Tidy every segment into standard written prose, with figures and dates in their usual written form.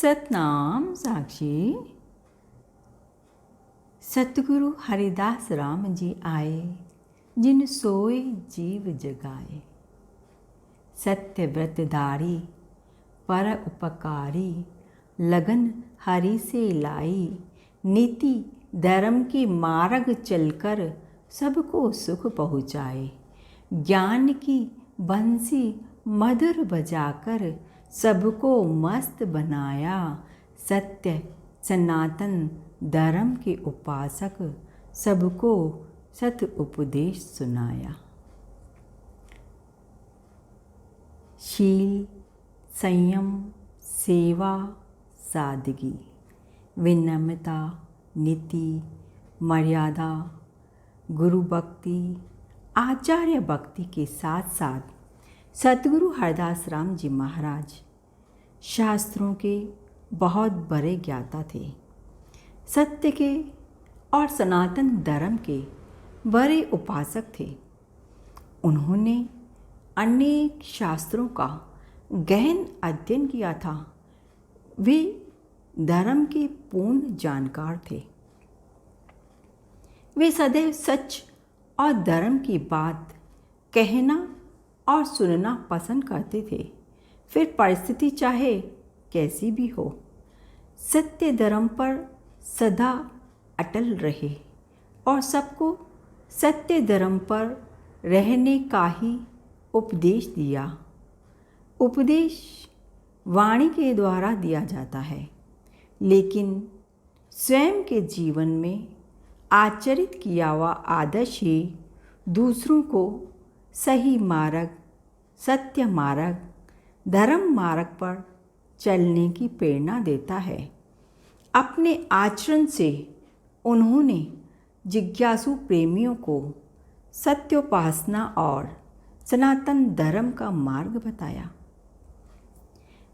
सतनाम साक्षी। सतगुरु हरिदास राम जी आए, जिन सोए जीव जगाए। सत्य व्रतधारी पर उपकारी, लगन हरि से लाई। नीति धर्म की मार्ग चलकर सबको सुख पहुँचाए। ज्ञान की बंसी मधुर बजाकर सबको मस्त बनाया। सत्य सनातन धर्म के उपासक सबको सत उपदेश सुनाया। शील, संयम, सेवा, सादगी, विनम्रता, नीति, मर्यादा, गुरु भक्ति, आचार्य भक्ति के साथ साथ सतगुरु हरदास राम जी महाराज शास्त्रों के बहुत बड़े ज्ञाता थे। सत्य के और सनातन धर्म के बड़े उपासक थे। उन्होंने अनेक शास्त्रों का गहन अध्ययन किया था। वे धर्म के पूर्ण जानकार थे। वे सदैव सच और धर्म की बात कहना और सुनना पसंद करते थे, फिर परिस्थिति चाहे कैसी भी हो। सत्य धर्म पर सदा अटल रहे और सबको सत्य धर्म पर रहने का ही उपदेश दिया। उपदेश वाणी के द्वारा दिया जाता है, लेकिन स्वयं के जीवन में आचरित किया हुआ आदर्श ही दूसरों को सही मार्ग, सत्य मार्ग, धर्म मार्ग पर चलने की प्रेरणा देता है। अपने आचरण से उन्होंने जिज्ञासु प्रेमियों को सत्योपासना और सनातन धर्म का मार्ग बताया।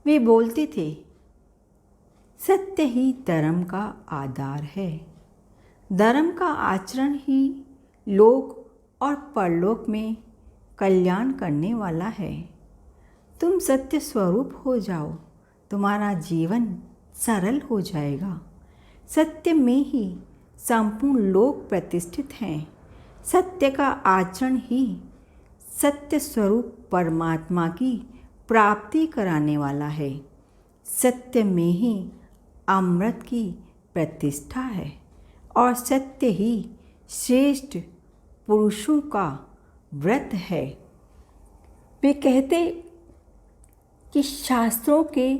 वे बोलते थे, सत्य ही धर्म का आधार है। धर्म का आचरण ही लोक और परलोक में कल्याण करने वाला है। तुम सत्य स्वरूप हो जाओ, तुम्हारा जीवन सरल हो जाएगा। सत्य में ही संपूर्ण लोक प्रतिष्ठित हैं। सत्य का आचरण ही सत्य स्वरूप परमात्मा की प्राप्ति कराने वाला है। सत्य में ही अमृत की प्रतिष्ठा है और सत्य ही श्रेष्ठ पुरुषों का व्रत है। वे कहते कि शास्त्रों के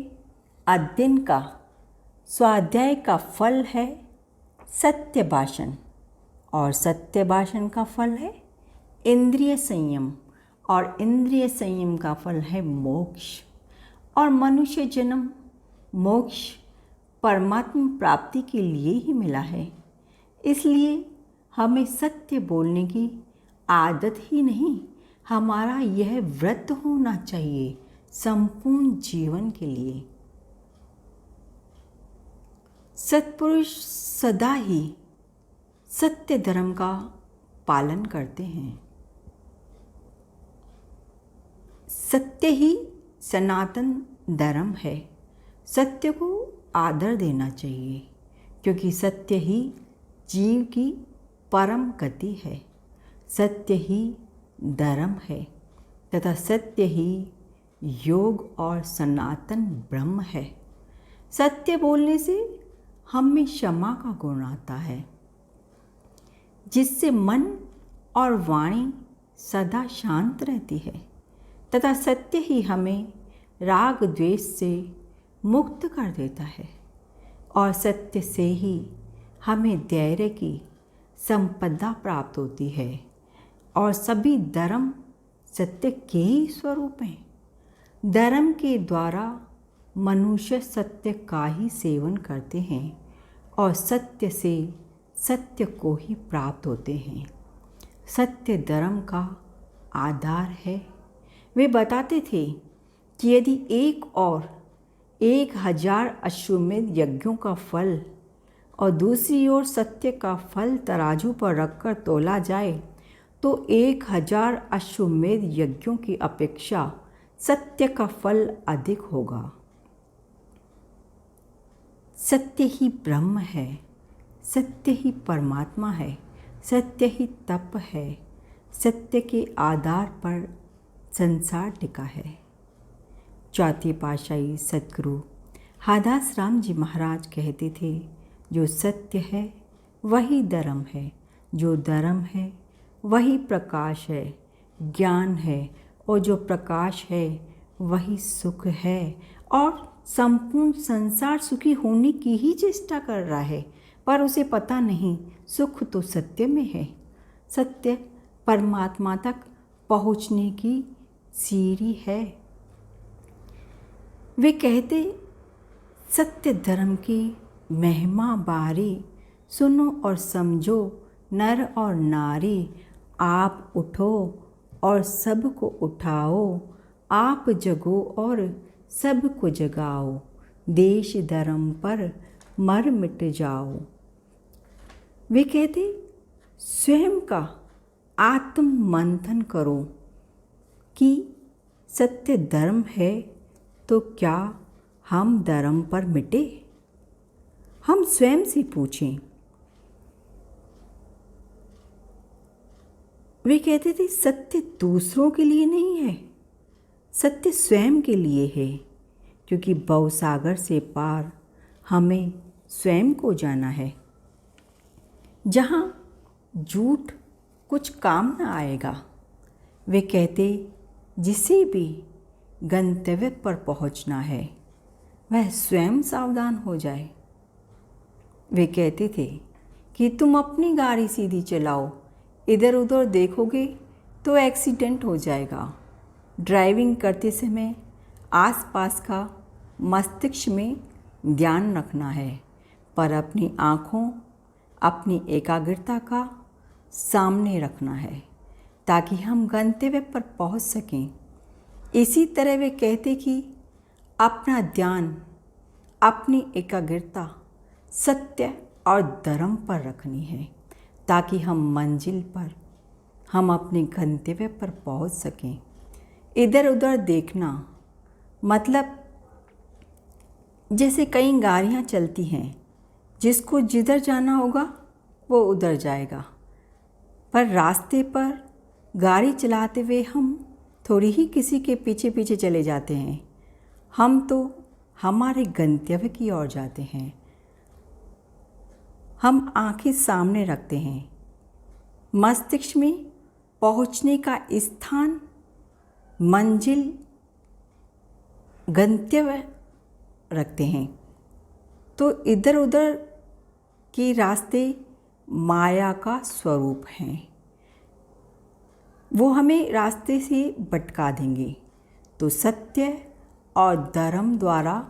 अध्ययन का, स्वाध्याय का फल है सत्य भाषण, और सत्य भाषण का फल है इंद्रिय संयम, और इंद्रिय संयम का फल है मोक्ष। और मनुष्य जन्म मोक्ष परमात्मा प्राप्ति के लिए ही मिला है। इसलिए हमें सत्य बोलने की आदत ही नहीं, हमारा यह व्रत होना चाहिए संपूर्ण जीवन के लिए। सत्पुरुष सदा ही सत्य धर्म का पालन करते हैं। सत्य ही सनातन धर्म है। सत्य को आदर देना चाहिए, क्योंकि सत्य ही जीव की परम गति है। सत्य ही धर्म है तथा सत्य ही योग और सनातन ब्रह्म है। सत्य बोलने से हम में क्षमा का गुण आता है, जिससे मन और वाणी सदा शांत रहती है, तथा सत्य ही हमें राग द्वेष से मुक्त कर देता है, और सत्य से ही हमें धैर्य की संपदा प्राप्त होती है। और सभी धर्म सत्य के ही स्वरूप हैं। धर्म के द्वारा मनुष्य सत्य का ही सेवन करते हैं और सत्य से सत्य को ही प्राप्त होते हैं। सत्य धर्म का आधार है। वे बताते थे कि यदि 1000 अश्वमेध यज्ञों का फल और दूसरी ओर सत्य का फल तराजू पर रखकर तोला जाए, तो 1000 अश्वमेध यज्ञों की अपेक्षा सत्य का फल अधिक होगा। सत्य ही ब्रह्म है, सत्य ही परमात्मा है, सत्य ही तप है, सत्य के आधार पर संसार टिका है। चौथी पातशाही सद्गुरु हादास राम जी महाराज कहते थे, जो सत्य है वही धर्म है, जो धर्म है वही प्रकाश है, ज्ञान है, और जो प्रकाश है वही सुख है। और संपूर्ण संसार सुखी होने की ही चेष्टा कर रहा है, पर उसे पता नहीं सुख तो सत्य में है। सत्य परमात्मा तक पहुँचने की सीढ़ी है। वे कहते, सत्य धर्म की महिमा बारी, सुनो और समझो नर और नारी। आप उठो और सबको उठाओ, आप जगो और सबको जगाओ, देश धर्म पर मर मिट जाओ। वे कहते, स्वयं का आत्म मंथन करो कि सत्य धर्म है तो क्या हम धर्म पर मिटे? हम स्वयं से पूछें। वे कहते थे, सत्य दूसरों के लिए नहीं है, सत्य स्वयं के लिए है, क्योंकि भवसागर से पार हमें स्वयं को जाना है, जहाँ झूठ कुछ काम न आएगा। वे कहते, जिसे भी गंतव्य पर पहुँचना है वह स्वयं सावधान हो जाए। वे कहते थे कि तुम अपनी गाड़ी सीधी चलाओ, इधर उधर देखोगे तो एक्सीडेंट हो जाएगा। ड्राइविंग करते समय आसपास का मस्तिष्क में ध्यान रखना है, पर अपनी आँखों, अपनी एकाग्रता का सामने रखना है, ताकि हम गंतव्य पर पहुंच सकें। इसी तरह वे कहते कि अपना ध्यान, अपनी एकाग्रता सत्य और धर्म पर रखनी है, ताकि हम मंजिल पर, हम अपने गंतव्य पर पहुंच सकें। इधर उधर देखना मतलब जैसे कई गाड़ियां चलती हैं, जिसको जिधर जाना होगा वो उधर जाएगा, पर रास्ते पर गाड़ी चलाते हुए हम थोड़ी ही किसी के पीछे पीछे चले जाते हैं। हम तो हमारे गंतव्य की ओर जाते हैं। हम आंखें सामने रखते हैं, मस्तिष्क में पहुंचने का स्थान, मंजिल, गंतव्य रखते हैं। तो इधर उधर के रास्ते माया का स्वरूप हैं, वो हमें रास्ते से भटका देंगे। तो सत्य और धर्म द्वारा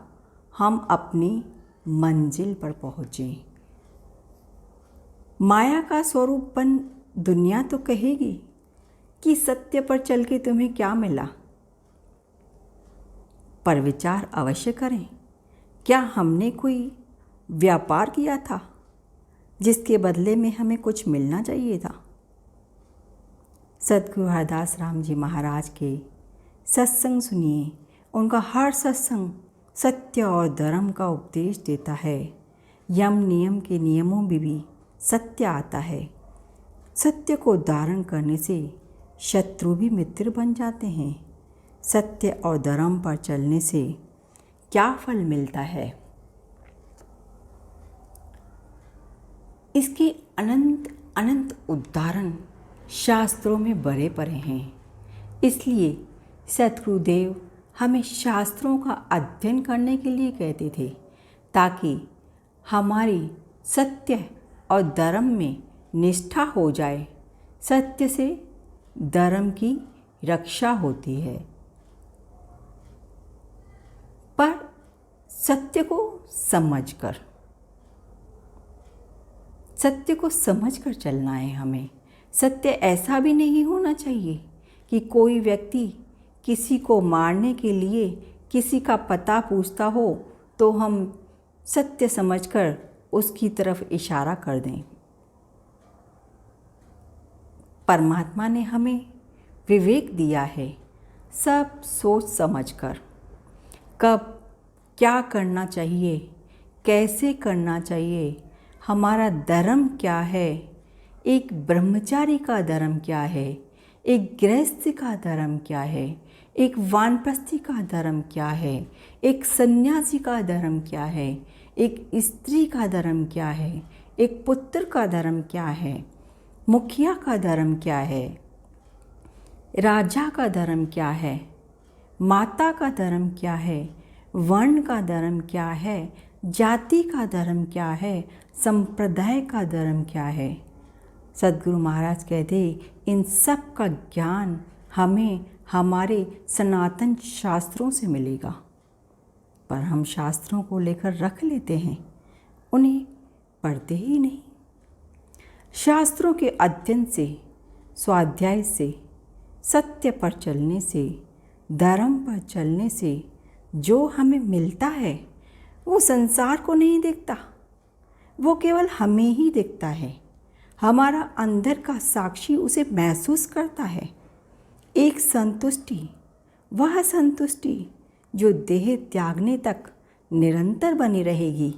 हम अपनी मंजिल पर पहुँचें। माया का स्वरूपन दुनिया तो कहेगी कि सत्य पर चल के तुम्हें क्या मिला, पर विचार अवश्य करें, क्या हमने कोई व्यापार किया था जिसके बदले में हमें कुछ मिलना चाहिए था? सद्गुरु हरदास राम जी महाराज के सत्संग सुनिए। उनका हर सत्संग सत्य और धर्म का उपदेश देता है। यम नियम के नियमों में भी सत्य आता है। सत्य को धारण करने से शत्रु भी मित्र बन जाते हैं। सत्य और धर्म पर चलने से क्या फल मिलता है? इसके अनंत अनंत उदाहरण शास्त्रों में भरे पड़े हैं। इसलिए सद्गुरुदेव हमें शास्त्रों का अध्ययन करने के लिए कहते थे, ताकि हमारी सत्य और धर्म में निष्ठा हो जाए। सत्य से धर्म की रक्षा होती है, पर सत्य को समझकर चलना है हमें। सत्य ऐसा भी नहीं होना चाहिए कि कोई व्यक्ति किसी को मारने के लिए किसी का पता पूछता हो तो हम सत्य समझकर उसकी तरफ इशारा कर दें। परमात्मा ने हमें विवेक दिया है, सब सोच समझकर कब क्या करना चाहिए, कैसे करना चाहिए, हमारा धर्म क्या है, एक ब्रह्मचारी का धर्म क्या है, एक गृहस्थ का धर्म क्या है, एक वानप्रस्थी का धर्म क्या है, एक सन्यासी का धर्म क्या है, एक स्त्री का धर्म क्या है, एक पुत्र का धर्म क्या है, मुखिया का धर्म क्या है, राजा का धर्म क्या है, माता का धर्म क्या है, वर्ण का धर्म क्या है, जाति का धर्म क्या है, संप्रदाय का धर्म क्या है। सद्गुरु महाराज कहते इन सब का ज्ञान हमें हमारे सनातन शास्त्रों से मिलेगा, पर हम शास्त्रों को लेकर रख लेते हैं, उन्हें पढ़ते ही नहीं। शास्त्रों के अध्ययन से, स्वाध्याय से, सत्य पर चलने से, धर्म पर चलने से जो हमें मिलता है वो संसार को नहीं दिखता, वो केवल हमें ही दिखता है। हमारा अंदर का साक्षी उसे महसूस करता है। एक संतुष्टि, वह संतुष्टि जो देह त्यागने तक निरंतर बनी रहेगी,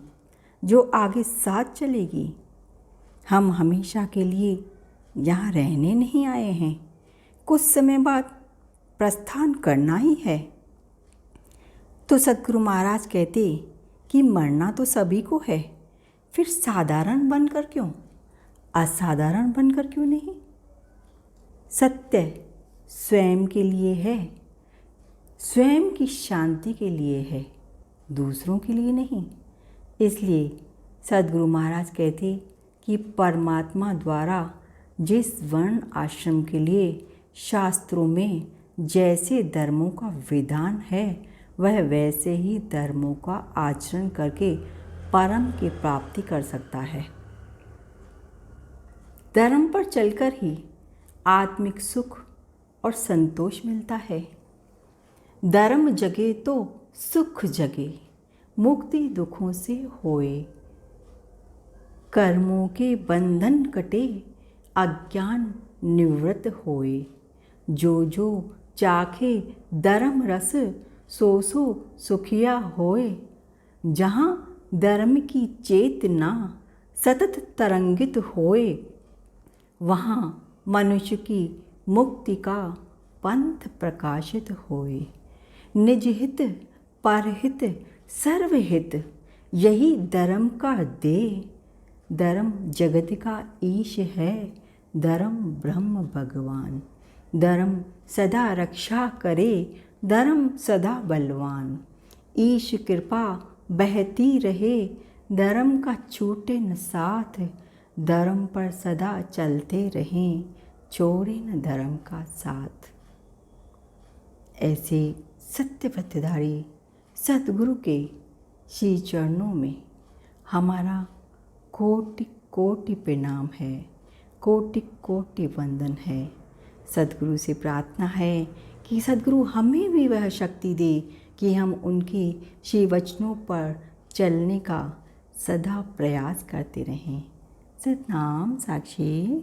जो आगे साथ चलेगी। हम हमेशा के लिए यहाँ रहने नहीं आए हैं, कुछ समय बाद प्रस्थान करना ही है। तो सद्गुरु महाराज कहते कि मरना तो सभी को है, फिर साधारण बनकर क्यों, असाधारण बनकर क्यों नहीं। सत्य स्वयं के लिए है, स्वयं की शांति के लिए है, दूसरों के लिए नहीं। इसलिए सद्गुरु महाराज कहते कि परमात्मा द्वारा जिस वर्ण आश्रम के लिए शास्त्रों में जैसे धर्मों का विधान है, वह वैसे ही धर्मों का आचरण करके परम की प्राप्ति कर सकता है। धर्म पर चलकर ही आत्मिक सुख और संतोष मिलता है। धर्म जगे तो सुख जगे, मुक्ति दुखों से होए, कर्मों के बंधन कटे, अज्ञान निवृत्त होए। जो जो चाखे धर्म रस, सो सो सुखिया होए। जहाँ धर्म की चेतना सतत तरंगित होए, वहाँ मनुष्य की मुक्ति का पंथ प्रकाशित होए। निज हित परहित सर्वहित, यही धर्म का दे। धर्म जगत का ईश है, धर्म ब्रह्म भगवान। धर्म सदा रक्षा करे, धर्म सदा बलवान। ईश कृपा बहती रहे, धर्म का छूटे न साथ। धर्म पर सदा चलते रहें, छोड़े न धर्म का साथ। ऐसे सत्यव्रतधारी सद्गुरु के श्री चरणों में हमारा कोटि कोटि प्रणाम है, कोटि कोटि वंदन है। सद्गुरु से प्रार्थना है कि सद्गुरु हमें भी वह शक्ति दे कि हम उनके श्री वचनों पर चलने का सदा प्रयास करते रहें। सतनाम साक्षी।